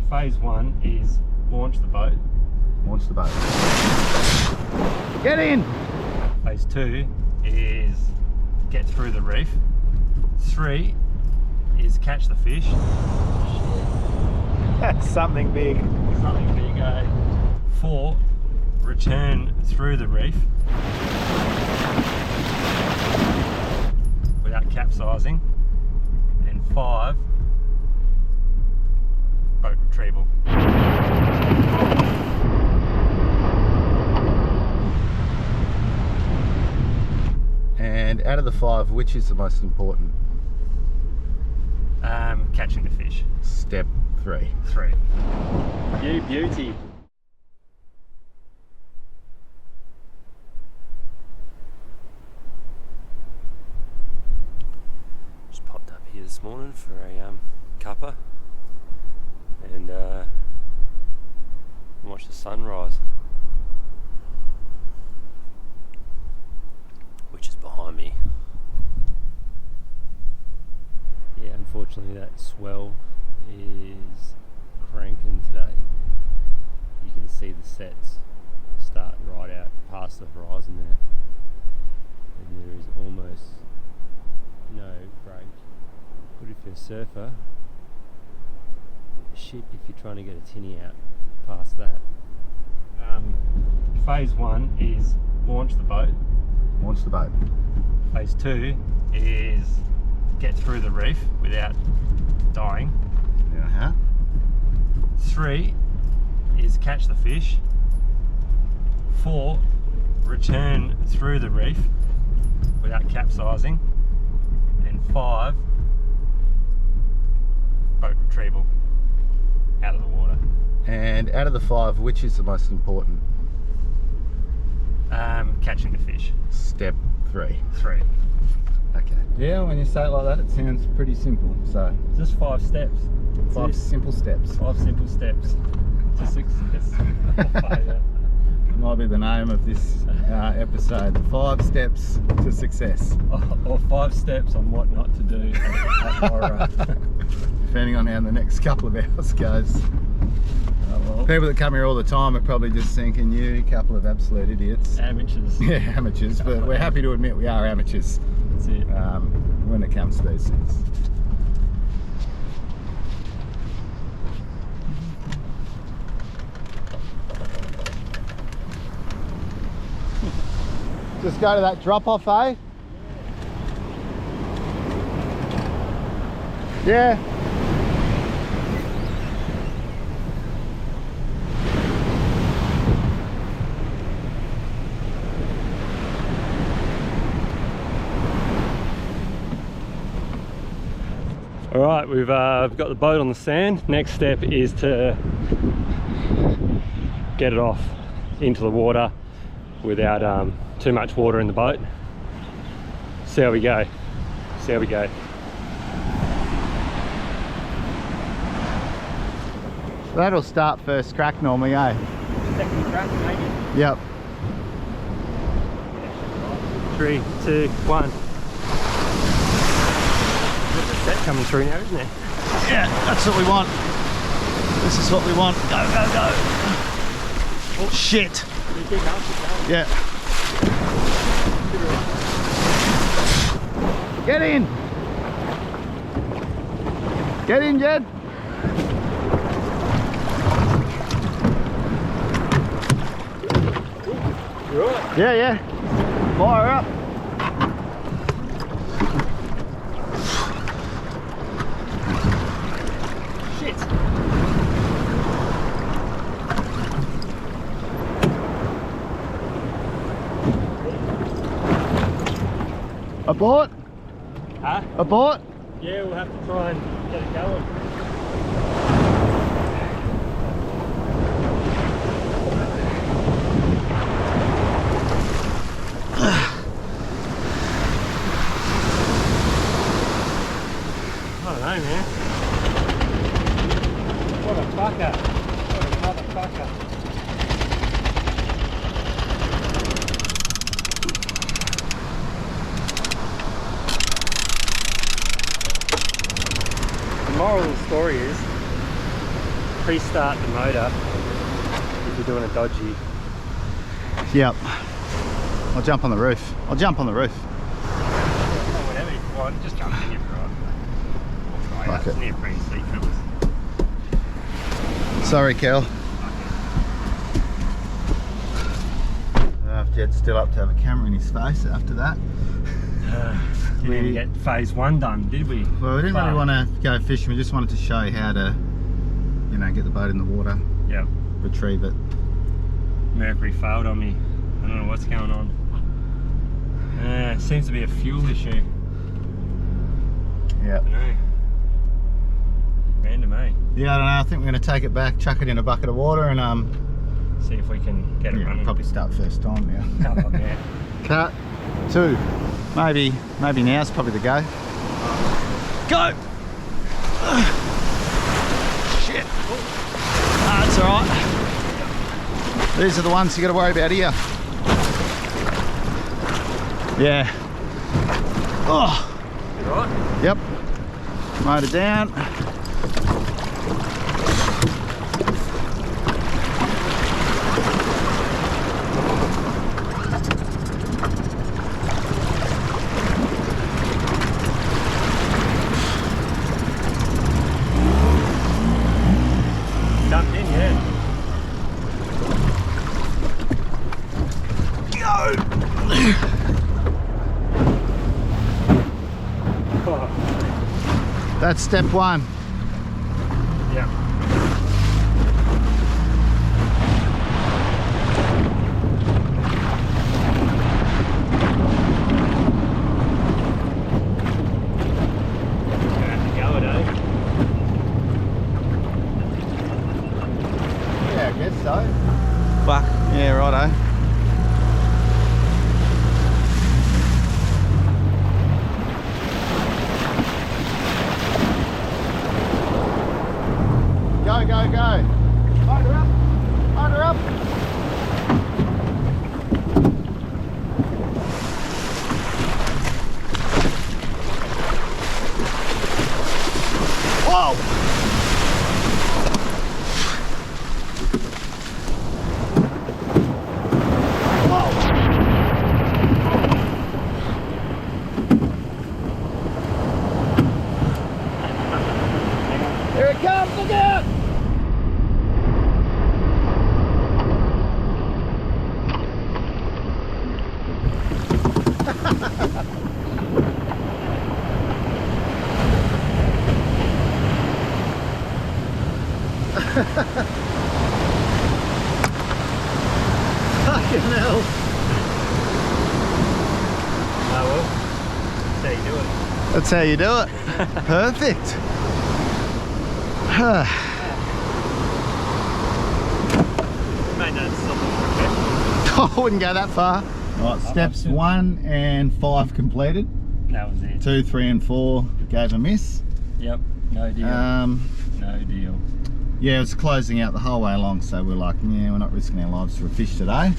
Phase 1 is launch the boat. Launch the boat. Get in! Phase 2 is get through the reef. 3 is catch the fish. That's something big. Something big, eh? 4, return through the reef without capsizing. And 5, boat retrieval. And out of the 5, which is the most important? Catching the fish. Step 3. 3. You beauty. Just popped up here this morning for a cuppa and watch the sunrise, which is behind me. Yeah, unfortunately that swell is cranking today. You can see the sets start right out past the horizon there, and there is almost no break. Good if you're a surfer, shit if you're trying to get a tinny out past that. Phase 1 is launch the boat. Launch the boat. Phase 2 is get through the reef without dying. 3 is catch the fish. 4, return through the reef without capsizing. And 5, boat retrieval out of the water. And out of the 5, which is the most important? Catching the fish. Step 3. 3. Okay. Yeah, when you say it like that, it sounds pretty simple. So Just 5 steps. 5 simple steps. 5 simple steps to success. It might be the name of this episode. 5 steps to success. Or 5 steps on what not to do at Warroora. Depending on how the next couple of hours goes. Oh, well. People that come here all the time are probably just thinking, you couple of absolute idiots. Amateurs. Yeah, amateurs, but we're happy to admit we are amateurs. That's it. When it comes to these things. Just go to that drop off, eh? Yeah. All right, we've got the boat on the sand. Next step is to get it off into the water without too much water in the boat. See how we go. See how we go. That'll start first crack normally, eh? Second crack, maybe. Yep. 3, 2, 1. There's a set coming through now, isn't there? Yeah, that's what we want. This is what we want. Go, go, go. Oh, shit. Yeah. Get in. Get in, Jed. You're right. Yeah, yeah. Fire up. Shit. Abort. Huh? Abort. Yeah, we'll have to try and get it going. I don't know, man. What a fucker. What a motherfucker. The moral of the story is pre-start the motor if you're doing a dodgy. Yep. I'll jump on the roof. I'll jump on the roof. Whatever you want, just jump in if you're right. We'll try Like that. it. Neoprene seat covers. Sorry, Kel. I don't know if Jed's still up to have a camera in his face after that. Didn't even get phase 1 done, did we? Well, we didn't really want to go fishing. We just wanted to show you how to, you know, get the boat in the water, Yep. retrieve it. Mercury failed on me. I don't know what's going on. Seems to be a fuel issue. Yeah. I don't know. Random, eh? Yeah, I don't know. I think we're going to take it back, chuck it in a bucket of water, and See if we can get it yeah, running. probably start first time now. Oh, yeah. Cut 2. Maybe now's probably the go. Go! Shit. That's alright. These are the ones you got to worry about here. Yeah. Oh. You right? Yep. Motor down. Dumped in, yeah. That's step 1. Yeah. Yeah, I guess so. Fuck. Yeah, righto. Go, go, go. Motor up. Motor up. Whoa! Here it comes, look out! Fucking hell. Oh well, that's how you do it. That's how you do it. Perfect. Mate, that's something. I wouldn't go that far. Right, steps 1 and 5 completed. That was it. 2, 3 and 4 gave a miss. Yep, no deal. No deal. Yeah, it was closing out the whole way along, so we're like, yeah, we're not risking our lives for a fish today.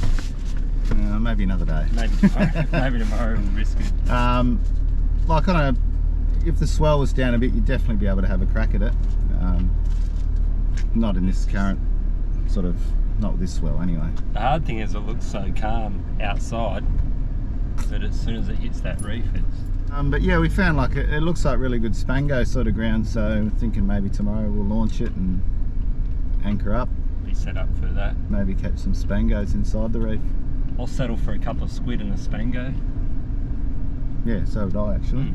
Maybe another day. Maybe tomorrow. Maybe tomorrow we'll risk it. Like on if the swell was down a bit, you'd definitely be able to have a crack at it. Not in this current sort of, not with this swell anyway. The hard thing is it looks so calm outside, but as soon as it hits that reef, it's... But yeah, we found like it looks like really good spango sort of ground, so we're thinking maybe tomorrow we'll launch it and anchor up. Be set up for that. Maybe catch some spangos inside the reef. I'll settle for a couple of squid and a spango. Yeah, so would I actually.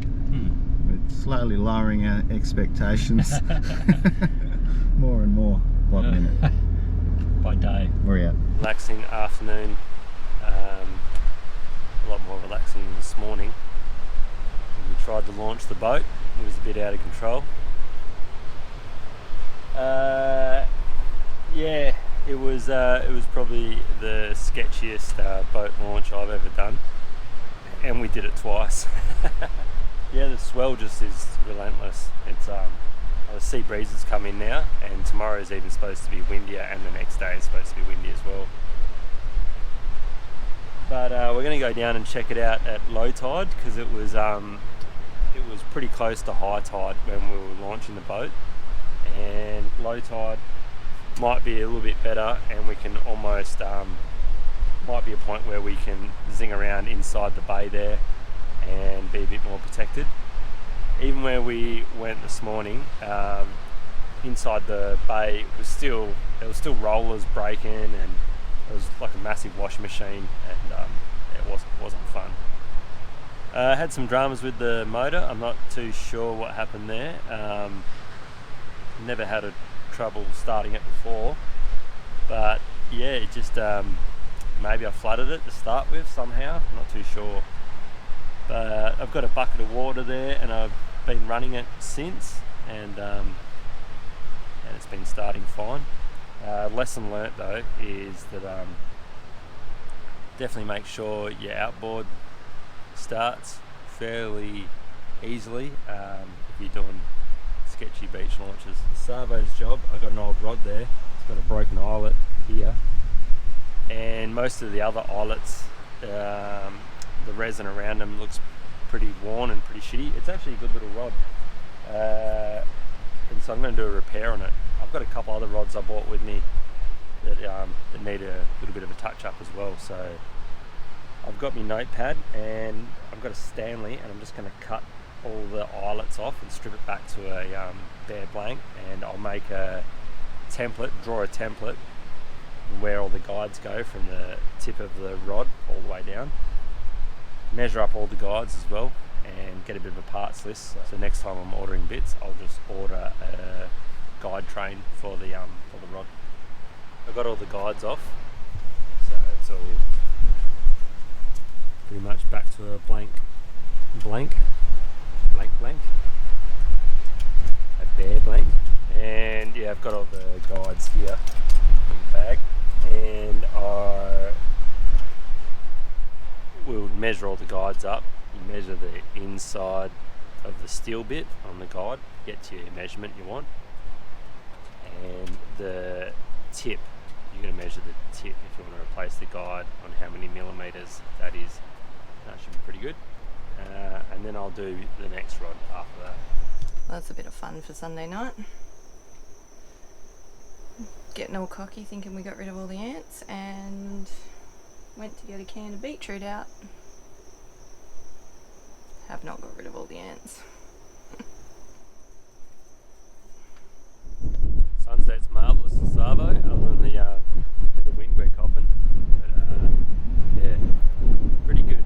We're slowly lowering our expectations. More and more by the minute. By day. We're out. Relaxing afternoon. A lot more relaxing than this morning. We tried to launch the boat. It was a bit out of control. Yeah, it was probably the sketchiest boat launch I've ever done, and we did it twice. Yeah, the swell just is relentless. It's the sea breezes come in now, and tomorrow is even supposed to be windier, and the next day is supposed to be windy as well. But we're going to go down and check it out at low tide, because it was pretty close to high tide when we were launching the boat, and low tide might be a little bit better, and we can almost might be a point where we can zing around inside the bay there and be a bit more protected. Even where we went this morning, inside the bay there was still rollers breaking, and it was like a massive washing machine, and it wasn't fun. Had some dramas with the motor. I'm not too sure what happened there. Never had a trouble starting it before, but yeah, it just maybe I flooded it to start with somehow. I'm not too sure, but I've got a bucket of water there, and I've been running it since, and it's been starting fine. Lesson learnt though is that definitely make sure your outboard starts fairly easily if you're doing sketchy beach launches. Savo's job, I got an old rod there. It's got a broken eyelet here, and most of the other eyelets, the resin around them looks pretty worn and pretty shitty. It's actually a good little rod, and so I'm going to do a repair on it. I've got a couple other rods I bought with me that need a little bit of a touch up as well. So I've got my notepad, and I've got a Stanley, and I'm just going to cut all the eyelets off and strip it back to a bare blank, and I'll make a template, draw a template where all the guides go from the tip of the rod all the way down, measure up all the guides as well, and get a bit of a parts list. So next time I'm ordering bits, I'll just order a guide train for the rod. I've got all the guides off, so it's all pretty much back to a blank, a bare blank. And yeah, I've got all the guides here in the bag, and we'll measure all the guides up. You measure the inside of the steel bit on the guide, get to your measurement you want, and the tip, you're going to measure the tip if you want to replace the guide on how many millimeters that is. That should be pretty good. And then I'll do the next rod after that. Well, that's a bit of fun for Sunday night. Getting all cocky thinking we got rid of all the ants, and went to get a can of beetroot out. Have not got rid of all the ants. Sunset's marvellous in Savo, other than the wind we're copping. But yeah, pretty good.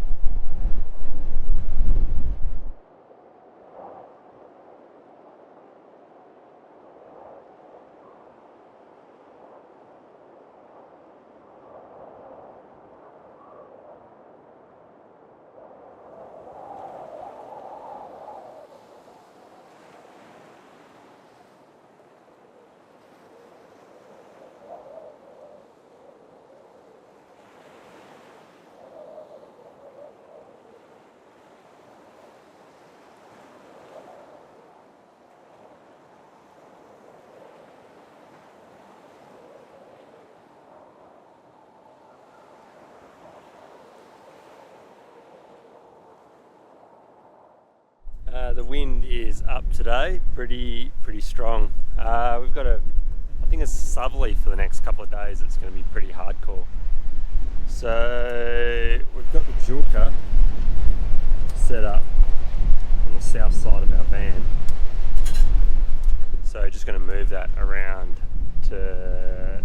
The wind is up today, pretty strong. We've got I think it's southerly for the next couple of days. It's going to be pretty hardcore. So we've got the Julka set up on the south side of our van. So just going to move that around to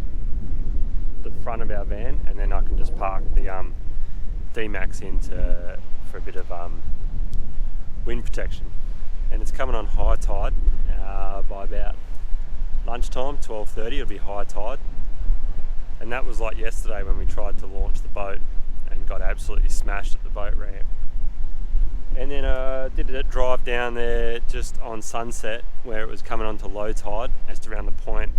the front of our van, and then I can just park the D-Max for a bit of wind protection. And it's coming on high tide by about lunchtime, 12:30, it'll be high tide. And that was like yesterday when we tried to launch the boat and got absolutely smashed at the boat ramp. And then did a drive down there just on sunset where it was coming on to low tide. Just around the point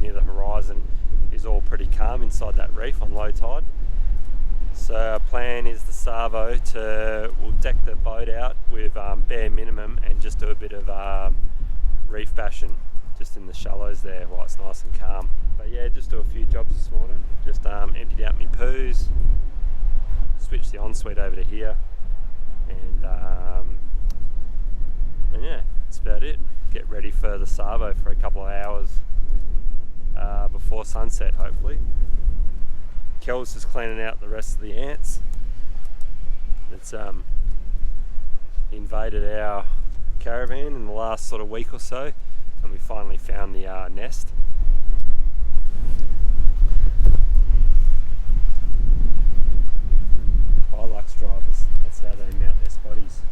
near the horizon is all pretty calm inside that reef on low tide. So our plan is the Savo we'll deck the boat out with bare minimum and just do a bit of reef bashing just in the shallows there while it's nice and calm. But yeah, just do a few jobs this morning. Just emptied out my poos, switched the ensuite over to here, and yeah, that's about it. Get ready for the Savo for a couple of hours before sunset, hopefully. Kel's just cleaning out the rest of the ants. It's invaded our caravan in the last sort of week or so, and we finally found the nest. Hilux drivers, that's how they mount their spotties.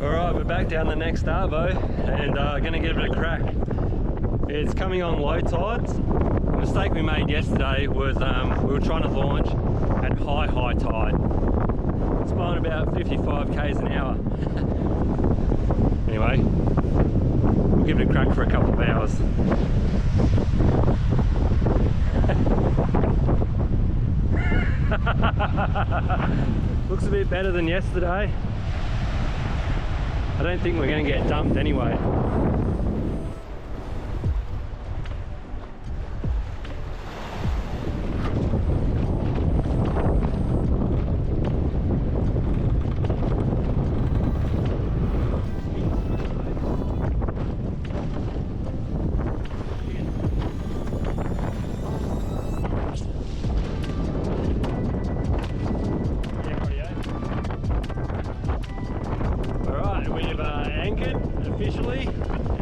Alright, we're back down the next arvo and going to give it a crack. It's coming on low tides. The mistake we made yesterday was we were trying to launch at high tide. It's blowing about 55 k's an hour. Anyway, we'll give it a crack for a couple of hours. Looks a bit better than yesterday. I don't think we're going to get dumped anyway. Officially,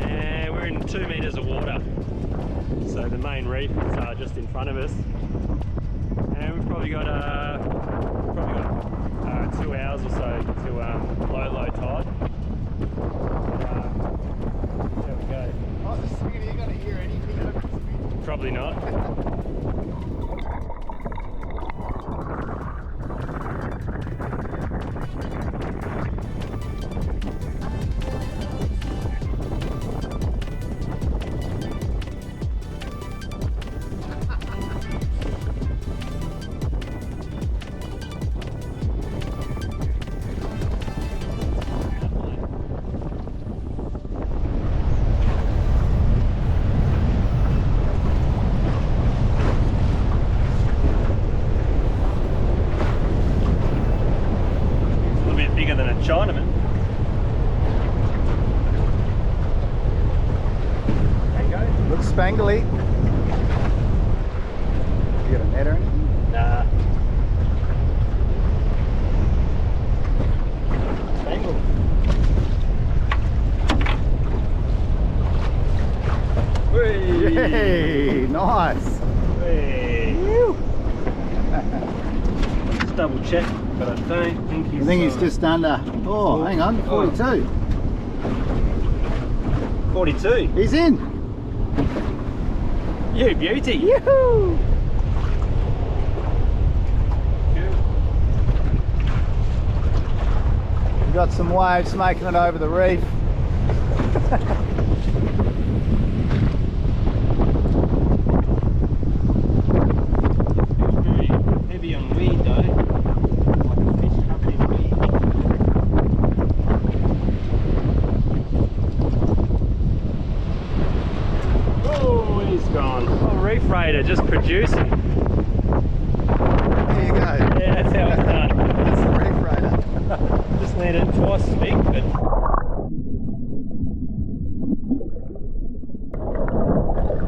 and we're in 2 meters of water, so the main reef is just in front of us, and we've probably got 2 hours or so to low tide. There we go. I was just thinking, are you going to hear anything over the speed? Probably not. Chinaman. There you go. Looks spangly. You got a net or anything? Nah. Spangled. Hey, nice. Hey. Just double check, but I don't think he's. I think he's just under. Oh, hang on, 42. 42. He's in. You beauty. Yoo-hoo! We've got some waves making it over the reef. Very heavy on weed though. Like a fish covered in weed. Oh, he's gone. Oh, reef raider just producing. There you go. Yeah, that's how it's done. That's the reef raider. Just landed twice as big, but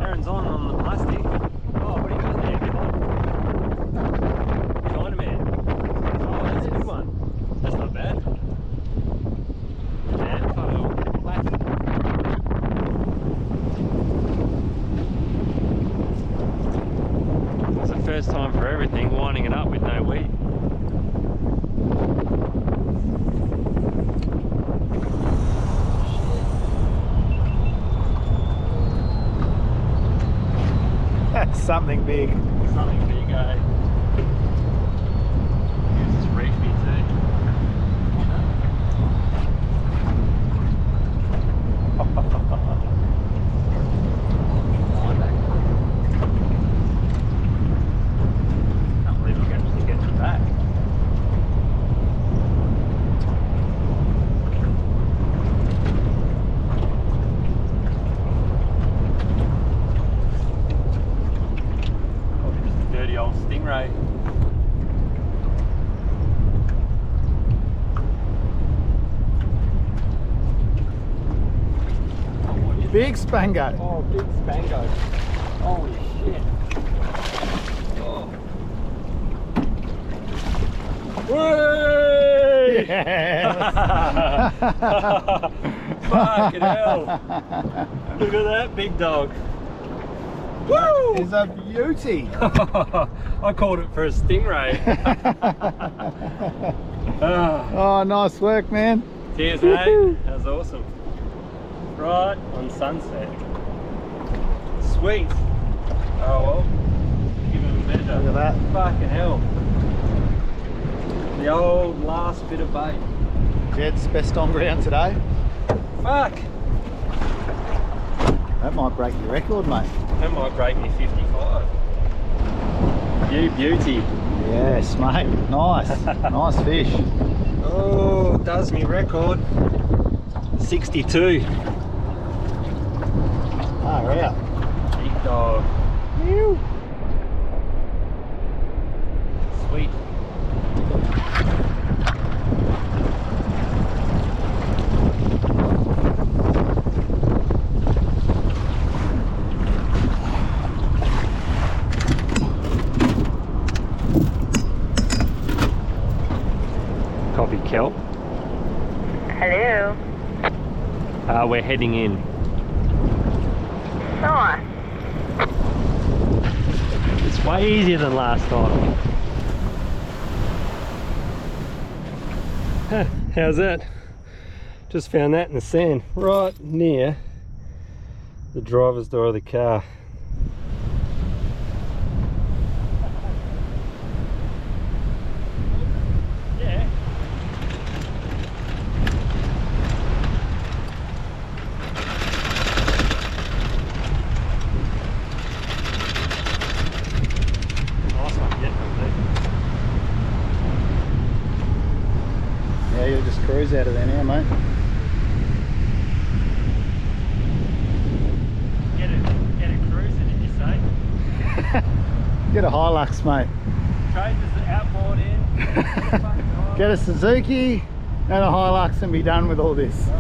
Aaron's on the plastic. Oh, what do you got there? Chinaman. Oh, that's a good one. That's not bad. And plastic. It's the first time for everything, winding it up with no weed. That's something big. Something big, eh? This is reefy too. Can't believe I can actually get you back. Big Spango. Oh, big Spango. Holy shit. Oh. Whee! Yeah. Fucking hell. Look at that big dog. Woo! It's a beauty. I called it for a stingray. Oh, nice work, man. Cheers, mate. That was awesome. Right on sunset. Sweet. Oh well. Give him a measure. Look at that. Fucking hell. The old last bit of bait. Jed's best on ground today. Fuck. That might break your record, mate. That might break me 55. You beauty. Yes, mate. Nice. Nice fish. Oh, does me record. 62. Oh, yeah. Big dog. Ew. Sweet. Copy, Kel. Hello. We're heading in. Nice. It's way easier than last time. How's that? Just found that in the sand right near the driver's door of the car. Yeah. Nice one, yeah, Yeah, you'll just cruise out of there now, mate. Get a cruiser, did you say? Get a Hilux, mate. Trade the outboard in. Get a Suzuki and a Hilux and be done with all this.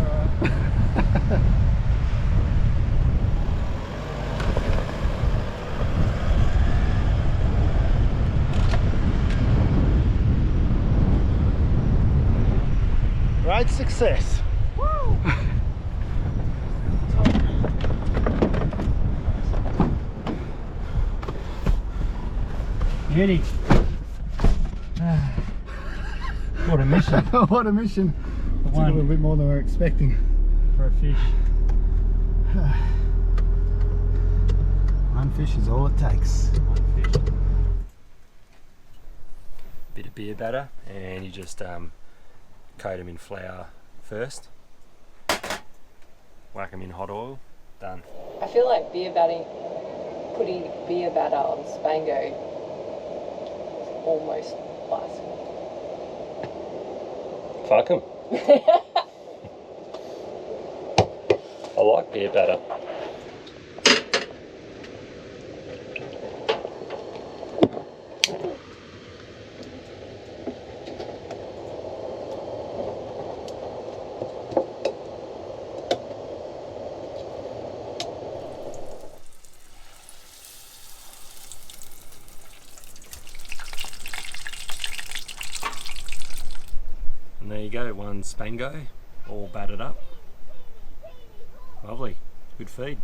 Great success. Woo! Beauty. What a mission What a mission. It's a one. little bit more than we were expecting. for a fish. One fish is all it takes. One fish. Bit of beer batter, and you just coat them in flour first. Whack them in hot oil. Done. I feel like putting beer batter on Spango is almost blasphemy. Fuck them. I like beer batter. And there you go, one Spango, all battered up. Lovely, good feed.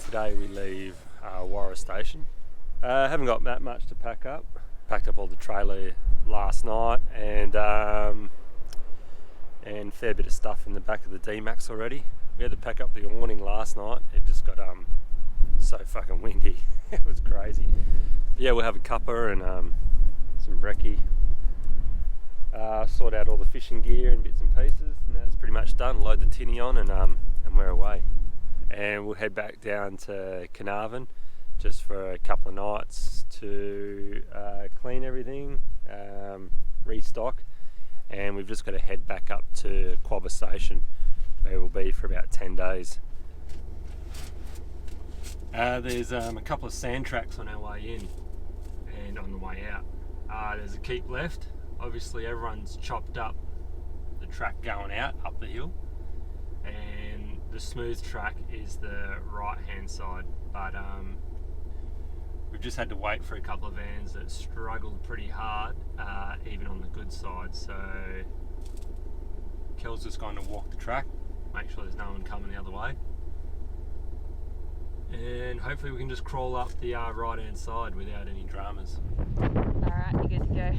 Today we leave Warroora Station. Haven't got that much to pack up. Packed up all the trailer last night and fair bit of stuff in the back of the D-Max already. We had to pack up the awning last night. It just got so fucking windy. It was crazy. But yeah, we'll have a cuppa and some brekkie. Sort out all the fishing gear and bits and pieces, and that's pretty much done. Load the tinny on and we're away. And we'll head back down to Carnarvon just for a couple of nights to clean everything, restock, and we've just got to head back up to Quobba Station where we'll be for about 10 days. There's a couple of sand tracks on our way in and on the way out. There's a keep left. Obviously everyone's chopped up the track going out up the hill, and the smooth track is the right hand side, but we've just had to wait for a couple of vans that struggled pretty hard, even on the good side. So Kel's just going to walk the track, make sure there's no one coming the other way, and hopefully we can just crawl up the right hand side without any dramas. Alright, you're good to go.